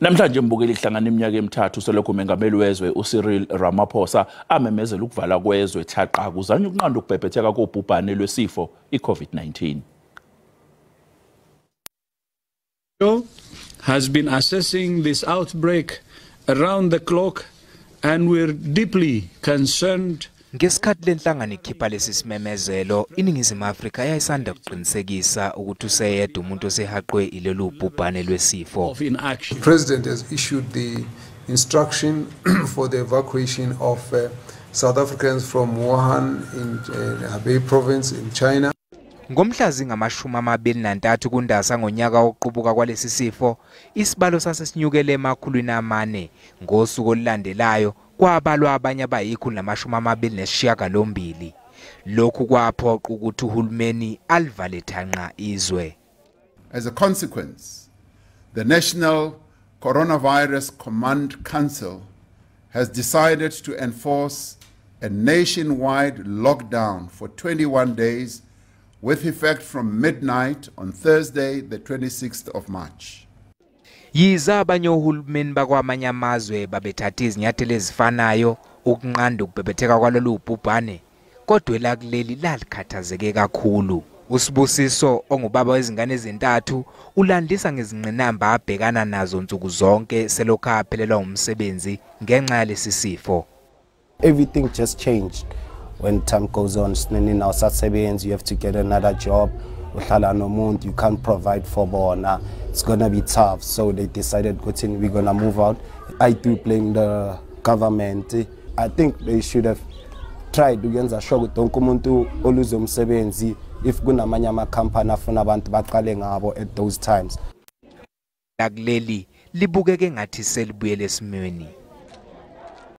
Namhlanje mbukeli Kuhlangana iminyaka emithathu selokhu umengameli wezwe uCyril Ramaphosa amemezela ukuvala kwezwe thaqa kuzanywa ukunqanda ukubhebhetheka kobhubhane lwesifo iCovid-19. Has been assessing this outbreak around the clock and we're deeply concerned. Ngesikhathi lenhlangano ikhipha lesi simemezelo, iningizimu Afrika yayisanda ukuqinisekisa ukuthi useyedwa umuntu osehaqwe ilolu bhubhane lwesifo. The president has issued the instruction for the evacuation of South Africans from Wuhan in Hubei province in China. Ngomhlazi ngama-23 kuNdasa ngonyaka wokuqubuka kwalesi sifo, isibalo sasesinyukele emakhulwini amane. Ngosuku olulandelayo kwavalwa abanye abayi-128. Lokhu kwaphoqa ukuthi uhulumeni alivale thanqa izwe. As a consequence, the National Coronavirus Command Council has decided to enforce a nationwide lockdown for 21 days with effect from midnight on Thursday, the 26th of March. Yiza abanye ohulumeni bakwamanye amazwe babethatha izinyathelo ezifanayo ukunqanda ukubhebhetheka kwalolu bhubhane, kodwa elakuleli lalikhathazeke kakhulu. Usibusiso ongubaba wezingane ezintathu ulandisa ngezingqinamba abhekana nazo nsuku zonke selokhu aphelelwa umsebenzi ngenxa yalesi sifo. Everything just changed. When time goes on, you have to get another job. You can't provide for bona. It's gonna be tough. So they decided, we're gonna move out. I do blame the government. I think they should have tried to get a show if kuna manyama company afuna abantu baqale ngabo at those times. Lakuleli libukeke ngathi selibuyele esimweni.